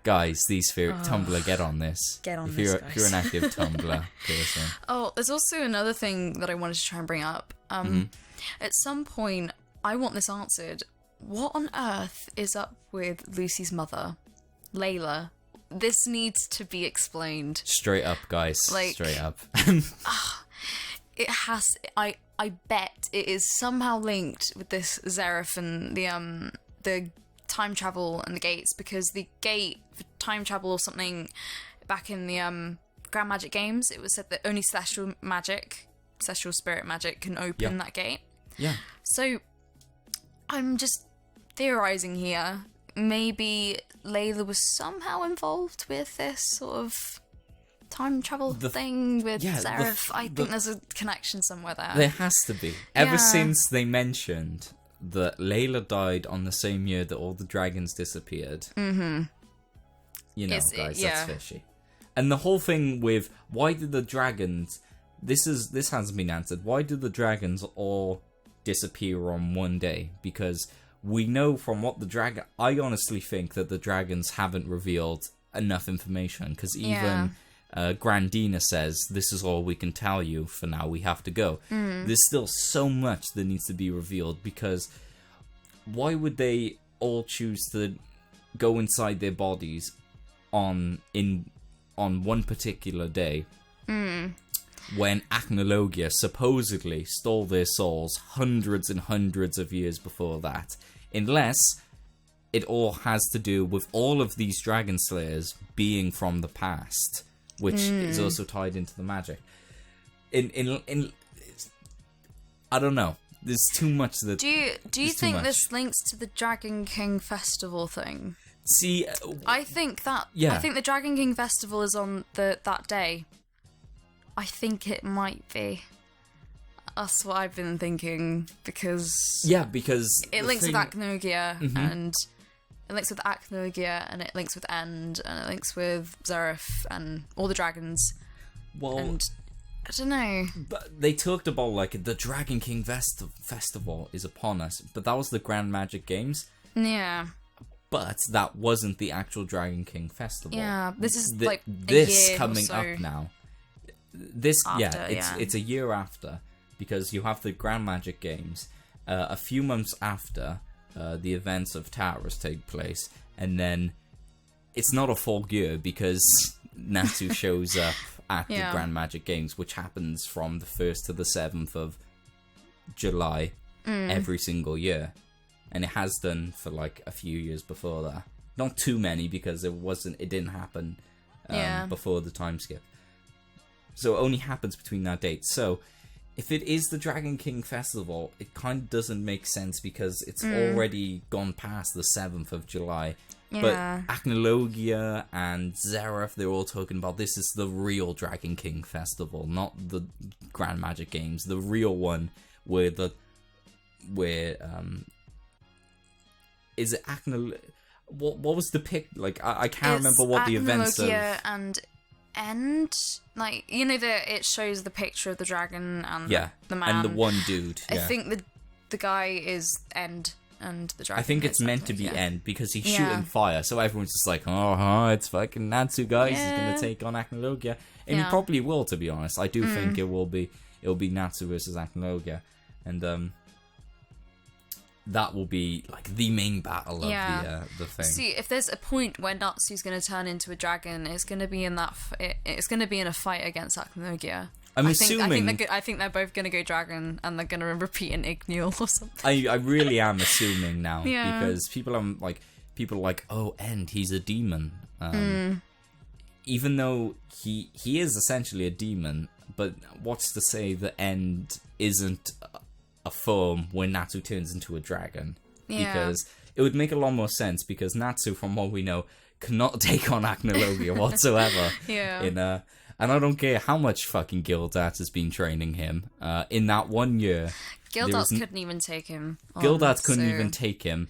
guys, these Tumblr, get on this. Get on if this, If you're an active Tumblr person. Oh, there's also another thing that I wanted to try and bring up. At some point, I want this answered. What on earth is up with Lucy's mother, Layla? This needs to be explained. Straight up, guys. Straight up. It has. I bet it is somehow linked with this Zeref and the time travel and the gates, because the gate for time travel or something back in the Grand Magic games, it was said that only celestial spirit magic can open that gate. Yeah. So I'm just theorizing here. Maybe Layla was somehow involved with this sort of time travel thing with Zeref. I think there's a connection somewhere there. There has to be. Ever since they mentioned that Layla died on the same year that all the dragons disappeared. You know, guys, that's fishy. And the whole thing with why did the dragons... This hasn't been answered. Why did the dragons all disappear on one day? Because we know from what the dragon... I honestly think that the dragons haven't revealed enough information, because even... Grandina says, this is all we can tell you for now, we have to go. There's still so much that needs to be revealed, because why would they all choose to go inside their bodies on one particular day when Acnologia supposedly stole their souls hundreds and hundreds of years before that? Unless it all has to do with all of these dragon slayers being from the past, which is also tied into the magic. In I don't know. There's too much that. Do you think this links to the Dragon King Festival thing? See, I think that. Yeah. I think the Dragon King Festival is on that day. I think it might be. That's what I've been thinking, because it links with Acnologia and. It links with Acnologia, and it links with End, and it links with Zeref, and all the dragons. Well, and I don't know. But they talked about, like, the Dragon King Festival is upon us, but that was the Grand Magic Games. Yeah. But that wasn't the actual Dragon King Festival. Yeah, this is, this a year coming or so up now. It's a year after, because you have the Grand Magic Games. A few months after... the events of Tartarus take place, and then it's not a full year because Natsu shows up at the Grand Magic Games, which happens from the 1st to the 7th of July every single year, and it has done for like a few years before that. Not too many, because it didn't happen before the time skip. So it only happens between that date. So if it is the Dragon King Festival, it kind of doesn't make sense because it's already gone past the 7th of July. Yeah. But Acnologia and Zeref, they're all talking about this is the real Dragon King Festival, not the Grand Magic Games. The real one where is it Acnologia? What was the pic? Like, I can't remember what the events of... and End, like, you know, it shows the picture of the dragon and the man and the one dude. I think the guy is End and the dragon. I think it's meant to be End because he's shooting fire, so everyone's just like, oh, it's fucking Natsu, guys. He's gonna take on Acnologia, and he probably will. To be honest, I do think it'll be Natsu versus Acnologia, and that will be like the main battle of the thing. See, if there's a point where Natsu's going to turn into a dragon, it's going to be in it's going to be in a fight against Acnologia. I think they're both going to go dragon, and they're going to repeat an Igneel or something. I really am assuming now because people are like, oh, End, he's a demon. Even though he is essentially a demon, but what's to say that End isn't a form when Natsu turns into a dragon? Because it would make a lot more sense, because Natsu, from what we know, cannot take on Acnologia whatsoever. And I don't care how much fucking Gildat has been training him. In that 1 year, Gildat couldn't even take him. Gildat couldn't even take him.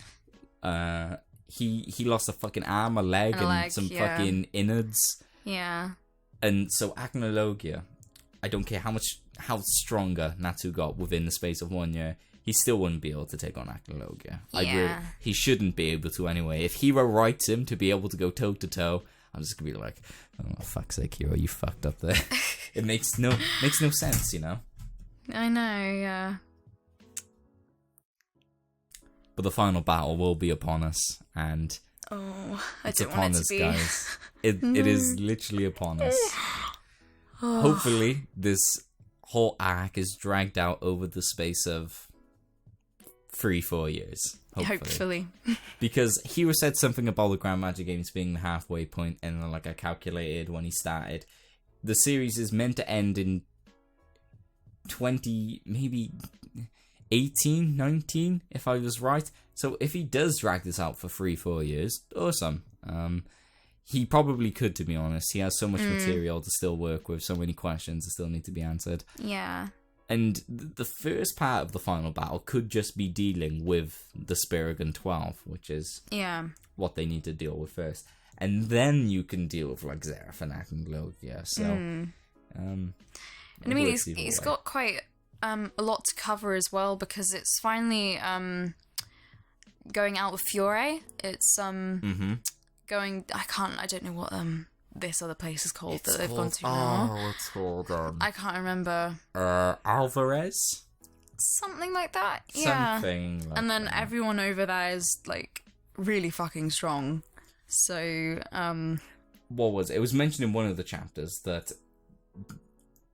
He lost a fucking arm, a leg, and some fucking innards. Yeah. And so Acnologia, I don't care how stronger Natsu got within the space of 1 year, he still wouldn't be able to take on Acnologia. He shouldn't be able to anyway. If Hero writes him to be able to go toe to toe, I'm just gonna be like, oh, fuck's sake, Hero, you fucked up there. It makes no sense, you know? I know, yeah. But the final battle will be upon us, and it's upon us, guys. It is literally upon us. Hopefully, this whole arc is dragged out over the space of 3-4 years. Hopefully. Because Hero said something about the Grand Magic Games being the halfway point, and like I calculated when he started, the series is meant to end in 20, 18, 19, if I was right. So if he does drag this out for 3-4 years, awesome. He probably could, to be honest. He has so much material to still work with, so many questions that still need to be answered. Yeah. And the first part of the final battle could just be dealing with the Spirigan 12, which is what they need to deal with first. And then you can deal with, like, Zeref and Acnologia. So, and I mean, he's got quite a lot to cover as well, because it's finally going out with Fiore. It's going... I don't know what this other place is called that they've gone to now. Oh, it's called... I can't remember. Alvarez? Something like that, yeah. Something like And then that. everyone over there is, like, really fucking strong. So, What was it? It was mentioned in one of the chapters that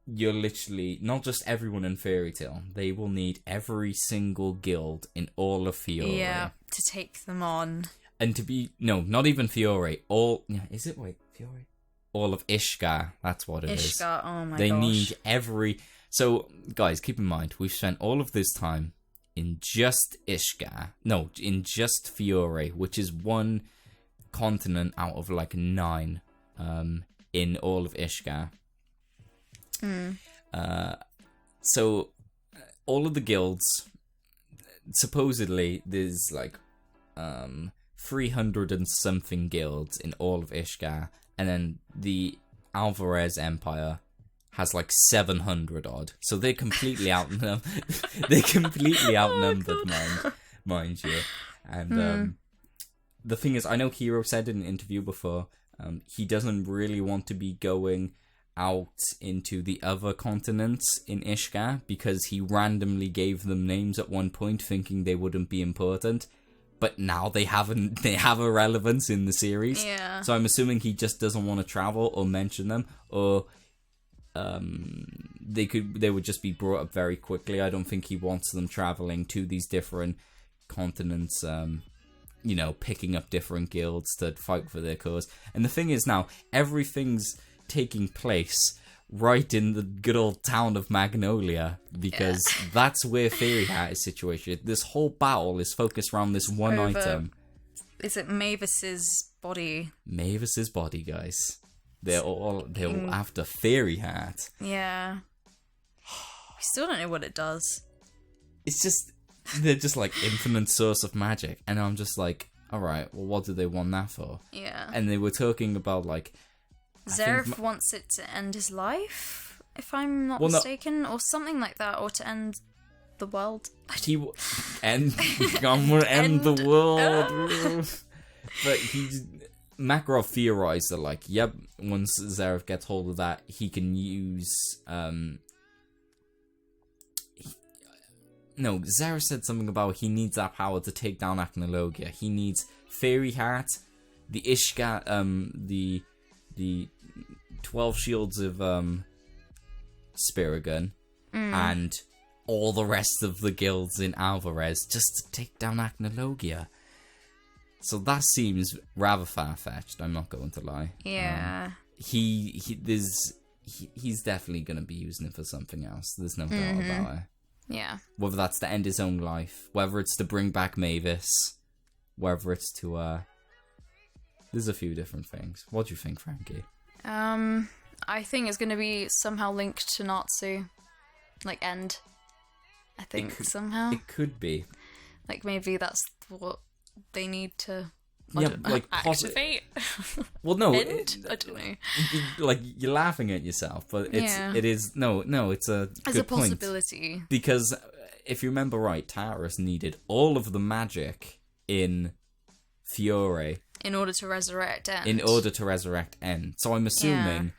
you're literally... Not just everyone in Fairy Tail. They will need every single guild in all of Fiore. Yeah, to take them on. And to be... No, not even Fiore. All... Is it? Wait, Fiore? All of Ishgar. That's what it is. Ishgar, oh my gosh. They need every... So, guys, keep in mind, we've spent all of this time in just Ishgar. No, in just Fiore, which is one continent out of, like, 9 in all of Ishgar. So, all of the guilds... Supposedly, there's, like... 300 and something guilds in all of Ishgar, and then the Alvarez Empire has like 700 odd. So they're completely outnumbered. They're completely outnumbered, mind you. And the thing is, I know Hero said in an interview before, he doesn't really want to be going out into the other continents in Ishgar, because he randomly gave them names at one point, thinking they wouldn't be important. But now they have a relevance in the series. Yeah. So I'm assuming he just doesn't want to travel or mention them, or they would just be brought up very quickly. I don't think he wants them traveling to these different continents you know, picking up different guilds to fight for their cause. And the thing is now, everything's taking place right in the good old town of Magnolia, because that's where Fairy Hat is situated. This whole battle is focused around this one item. Is it Mavis's body? Mavis's body, guys. They're all after Fairy Hat. Yeah. We still don't know what it does. It's just, they're just like infinite source of magic. And I'm just like, alright, well, what do they want that for? Yeah. And they were talking about, like... Zeref wants it to end his life, if I'm not mistaken, or something like that, or to end the world. I'm gonna end the world. But Makarov theorized that, like, yep, once Zeref gets hold of that, he can use, Zeref said something about he needs that power to take down Acnologia. He needs Fairy Hat, the Ishka, the 12 shields of, Spirigun, and all the rest of the guilds in Alvarez just to take down Acnologia. So that seems rather far-fetched, I'm not going to lie. Yeah. He's definitely going to be using it for something else. There's no doubt about it. Yeah. Whether that's to end his own life, whether it's to bring back Mavis, whether it's to, there's a few different things. What do you think, Frankie? I think it's going to be somehow linked to Natsu. Like, end. I think somehow. It could be. Like, maybe that's what they need to activate. Well, no, end? I don't know. Like, you're laughing at yourself, but it is it's a as a possibility point. Because if you remember right, Tartarus needed all of the magic in Fiore in order to resurrect End. So I'm assuming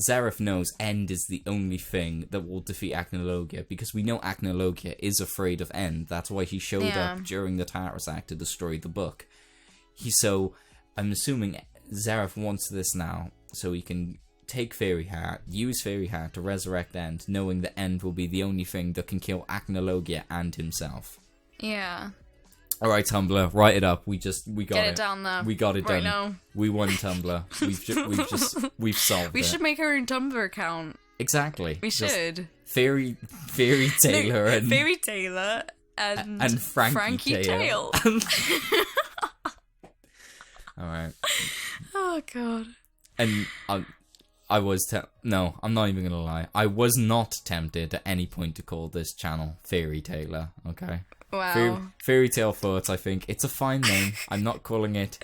Zeref knows End is the only thing that will defeat Acnologia, because we know Acnologia is afraid of End. That's why he showed up during the Tartarus Act to destroy the book. So I'm assuming Zeref wants this now, so he can take Fairy Hat, use Fairy Hat to resurrect End, knowing that End will be the only thing that can kill Acnologia and himself. Yeah. Alright, Tumblr, write it up. We got Get it down there. We got it right done. Now. We won Tumblr. We've solved it. We should make our own Tumblr account. Exactly. We should. Fairy Taylor and Fairy Taylor and Frankie Tail. Alright. Oh god. And I was no, I'm not even gonna lie. I was not tempted at any point to call this channel Fairy Taylor, okay? Wow. Fairy Tale Thoughts, I think. It's a fine name. I'm not calling it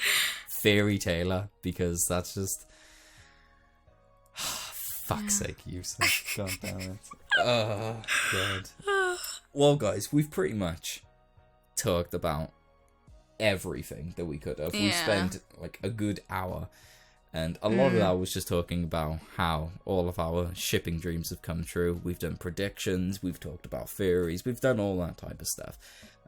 Fairy Taylor, because that's just... Fuck's sake, useless. God damn it. Oh, God. Well, guys, we've pretty much talked about everything that we could have. We spent, like, a good hour, and a lot of that was just talking about how all of our shipping dreams have come true. We've done predictions, we've talked about theories, we've done all that type of stuff.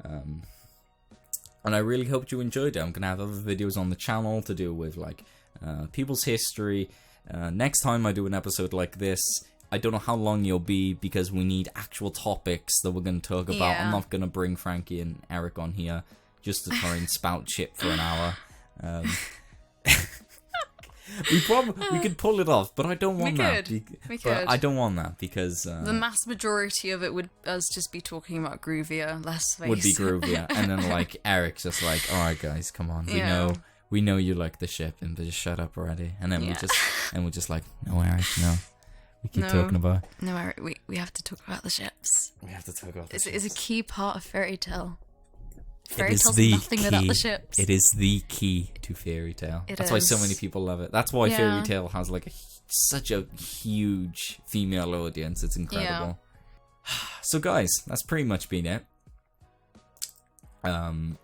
And I really hoped you enjoyed it. I'm going to have other videos on the channel to do with, like, people's history. Next time I do an episode like this, I don't know how long you'll be, because we need actual topics that we're going to talk about. I'm not going to bring Frankie and Eric on here just to try and spout shit for an hour. We could pull it off, but I don't want that. We could. I don't want that, because the mass majority of it would us just be talking about Groovia, let's face it. Would be Groovia, and then like Eric's just like, all right, guys, come on, we know you like the ship, and just shut up already. And then we're just like, no, Eric, no. We keep talking about it. No, Eric, we have to talk about the ships. We have to talk about the ships. It's a key part of Fairy Tale. Fairy Tale's nothing without the ships. It is the key to Fairy Tale. That's why so many people love it. That's why Fairy Tale has like such a huge female audience. It's incredible. Yeah. So guys, that's pretty much been it.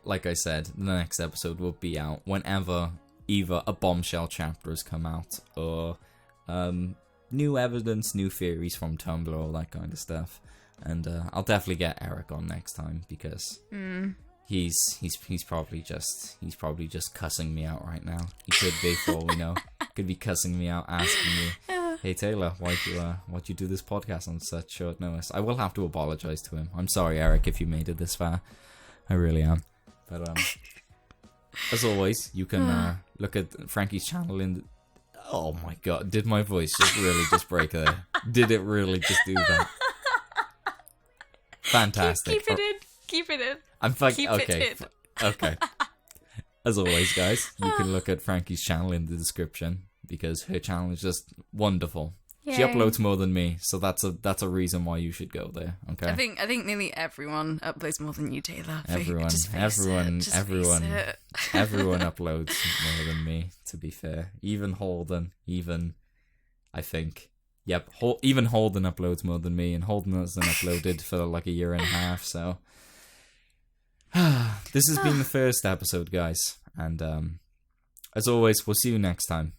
Like I said, the next episode will be out whenever either a bombshell chapter has come out, or new evidence, new theories from Tumblr, all that kind of stuff. And I'll definitely get Eric on next time, because he's probably just cussing me out right now. He could be, for all we know. Could be cussing me out, asking me, "Hey Taylor, why'd you do this podcast on such short notice?" I will have to apologize to him. I'm sorry, Eric, if you made it this far. I really am. But as always, you can look at Frankie's channel in. Oh my god! Did my voice just really just break there? Did it really just do that? Fantastic. Keep it in. Keep it in. I'm fucking okay. Okay. As always, guys, you can look at Frankie's channel in the description because her channel is just wonderful. Yay. She uploads more than me, so that's a reason why you should go there. Okay. I think nearly everyone uploads more than you, Taylor. Everyone uploads more than me. To be fair, even Holden, I think. Yep, even Holden uploads more than me, and Holden hasn't uploaded for like a year and a half. So this has been the first episode, guys, and as always, we'll see you next time.